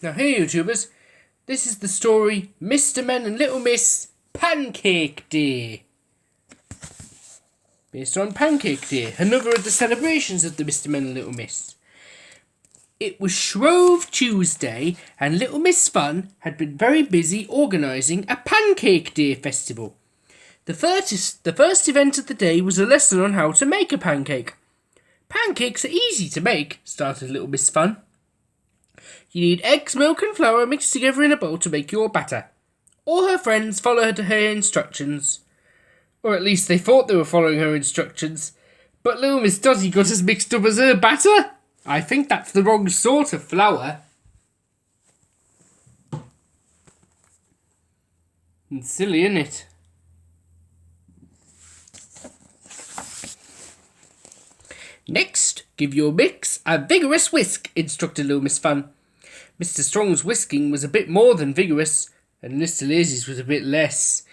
Now hey YouTubers, this is the story Mr. Men and Little Miss Pancake Day. Based on Pancake Day, another of the celebrations of the Mr. Men and Little Miss. It was Shrove Tuesday and Little Miss Fun had been very busy organising a Pancake Day festival. The first event of the day was a lesson on how to make a pancake. Pancakes are easy to make, started Little Miss Fun. You need eggs, milk and flour mixed together in a bowl to make your batter. All her friends followed her instructions. Or at least they thought they were following her instructions. But little Miss Dotty got as mixed up as her batter. I think that's the wrong sort of flour. It's silly, isn't it? Next, give your mix a vigorous whisk, instructed little Miss Fun. Mr. Strong's whisking was a bit more than vigorous, and Mr. Lazy's was a bit less.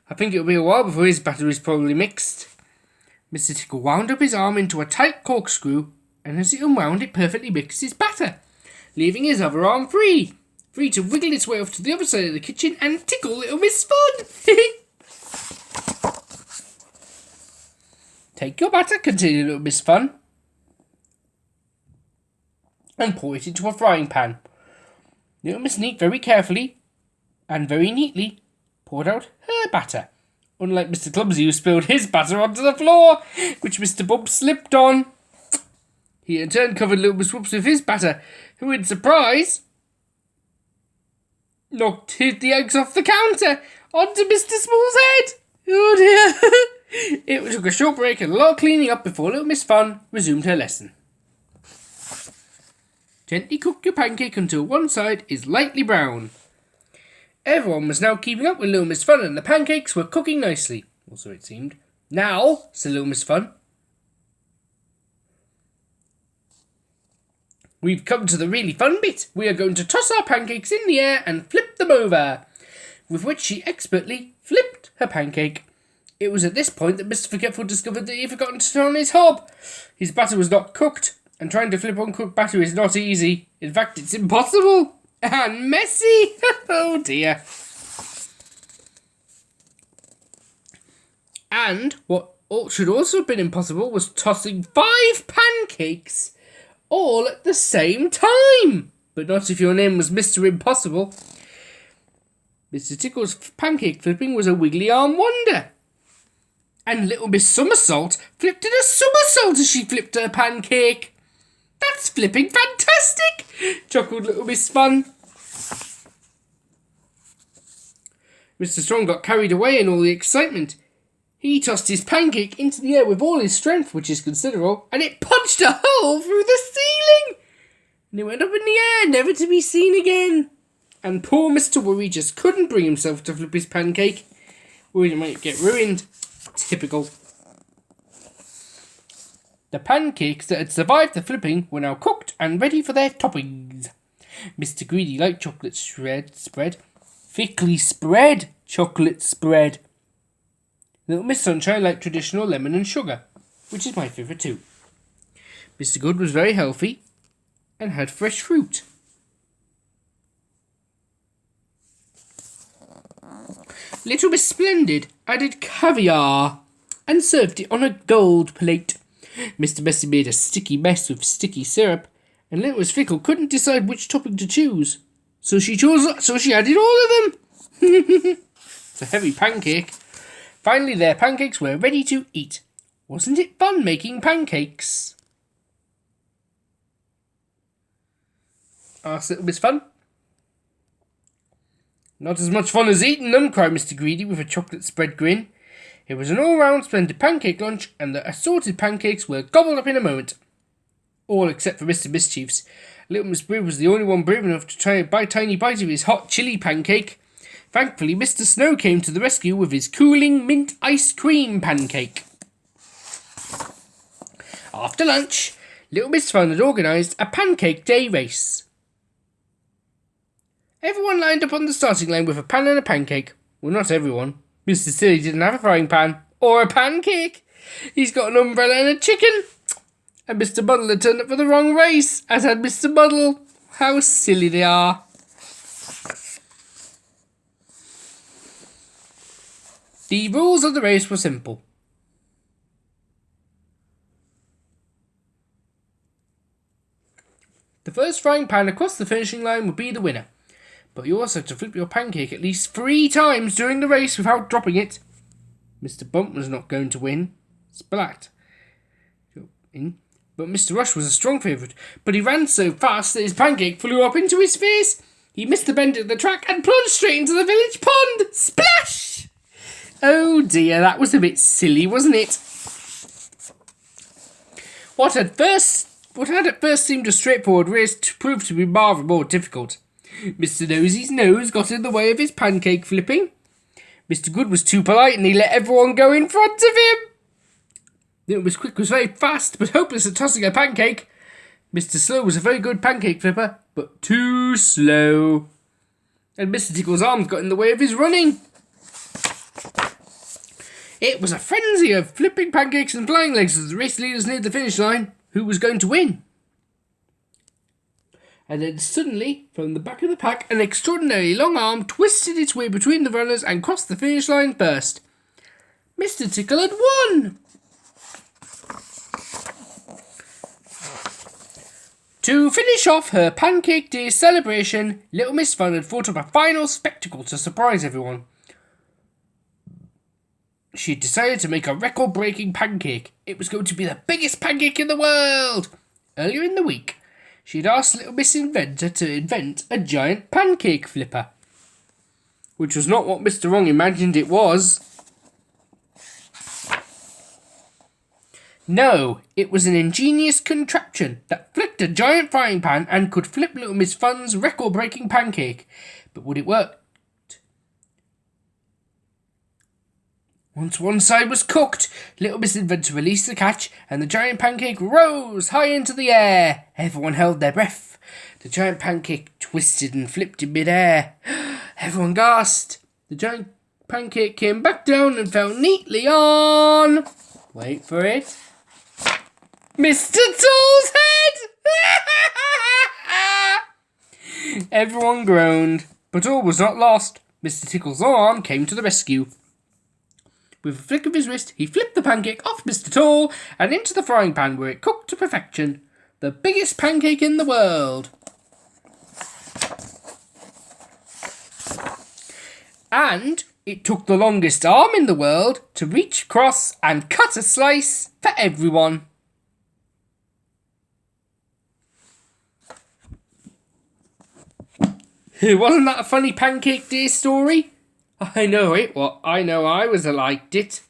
I think it'll be a while before his batter is properly mixed. Mr. Tickle wound up his arm into a tight corkscrew, and as it unwound it perfectly mixed his batter, leaving his other arm free to wriggle its way off to the other side of the kitchen and tickle little Miss Fun. Take your batter, continued little Miss Fun, and pour it into a frying pan. Little Miss Neat very carefully and very neatly poured out her batter, unlike Mr. Clumsy who spilled his batter onto the floor, which Mr. Bump slipped on. He in turn covered little Miss Whoops with his batter, who in surprise knocked the eggs off the counter onto Mr. Small's head. Oh dear. It took a short break and a lot of cleaning up before little Miss Fun resumed her lesson. Gently cook your pancake until one side is lightly brown. Everyone was now keeping up with little Miss Fun and the pancakes were cooking nicely, or so it seemed. Now, said little Miss Fun, we've come to the really fun bit. We are going to toss our pancakes in the air and flip them over. With which she expertly flipped her pancake. It was at this point that Mr. Forgetful discovered that he had forgotten to turn on his hob. His batter was not cooked, and trying to flip uncooked batter is not easy. In fact, it's impossible. And messy. Oh dear. And what should also have been impossible was tossing 5 pancakes all at the same time. But not if your name was Mr. Impossible. Mr. Tickle's pancake flipping was a wiggly arm wonder. And little Miss Somersault flipped in a somersault as she flipped her pancake. That's flipping fantastic, chuckled little Miss Fun. Mr. Strong got carried away in all the excitement. He tossed his pancake into the air with all his strength, which is considerable, and it punched a hole through the ceiling. And it went up in the air, never to be seen again. And poor Mr. Worry just couldn't bring himself to flip his pancake, or he might get ruined. Typical. The pancakes that had survived the flipping were now cooked and ready for their toppings. Mr. Greedy liked chocolate spread. Thickly spread chocolate spread. Little Miss Sunshine liked traditional lemon and sugar, which is my favourite too. Mr. Good was very healthy and had fresh fruit. Little Miss Splendid added caviar and served it on a gold plate. Mr. Messy made a sticky mess with sticky syrup, and little Miss Fickle couldn't decide which topping to choose. So she added all of them. It's a heavy pancake. Finally, their pancakes were ready to eat. Wasn't it fun making pancakes? Asked little Miss Fun. Not as much fun as eating them, cried Mr. Greedy with a chocolate spread grin. It was an all-round splendid pancake lunch, and the assorted pancakes were gobbled up in a moment. All except for Mr. Mischief's. Little Miss Brew was the only one brave enough to try a tiny bite of his hot chili pancake. Thankfully, Mr. Snow came to the rescue with his cooling mint ice cream pancake. After lunch, Little Miss Fun had organised a pancake day race. Everyone lined up on the starting line with a pan and a pancake. Well, not everyone. Mr. Silly didn't have a frying pan or a pancake. He's got an umbrella and a chicken. And Mr. Muddle had turned up for the wrong race, as had Mr. Muddle. How silly they are. The rules of the race were simple. The first frying pan across the finishing line would be the winner, but you also had to flip your pancake at least 3 times during the race without dropping it. Mr. Bump was not going to win. Splat. But Mr. Rush was a strong favourite, but he ran so fast that his pancake flew up into his face. He missed the bend at the track and plunged straight into the village pond. Splash! Oh dear, that was a bit silly, wasn't it? What had at first seemed a straightforward race proved to be rather more difficult. Mr. Nosy's nose got in the way of his pancake flipping. Mr. Good was too polite and he let everyone go in front of him. Little Miss Quick was very fast but hopeless at tossing a pancake. Mr. Slow was a very good pancake flipper, but too slow. And Mr. Tickle's arms got in the way of his running. It was a frenzy of flipping pancakes and flying legs as the race leaders neared the finish line. Who was going to win? And then suddenly, from the back of the pack, an extraordinarily long arm twisted its way between the runners and crossed the finish line first. Mr. Tickle had won! To finish off her Pancake Day celebration, Little Miss Fun had thought up a final spectacle to surprise everyone. She had decided to make a record-breaking pancake. It was going to be the biggest pancake in the world! Earlier in the week, she had asked Little Miss Inventor to invent a giant pancake flipper, which was not what Mr. Wrong imagined it was. No, it was an ingenious contraption that flipped a giant frying pan and could flip Little Miss Fun's record-breaking pancake. But would it work? Once one side was cooked, Little Miss Inventor released the catch and the giant pancake rose high into the air. Everyone held their breath. The giant pancake twisted and flipped in midair. Everyone gasped. The giant pancake came back down and fell neatly on... Wait for it. Mr. Tool's head! Everyone groaned, but all was not lost. Mr. Tickle's arm came to the rescue. With a flick of his wrist, he flipped the pancake off Mr. Tall and into the frying pan where it cooked to perfection. The biggest pancake in the world. And it took the longest arm in the world to reach across and cut a slice for everyone. Wasn't that a funny Pancake Day story? I know it. Well, I know I was liked it.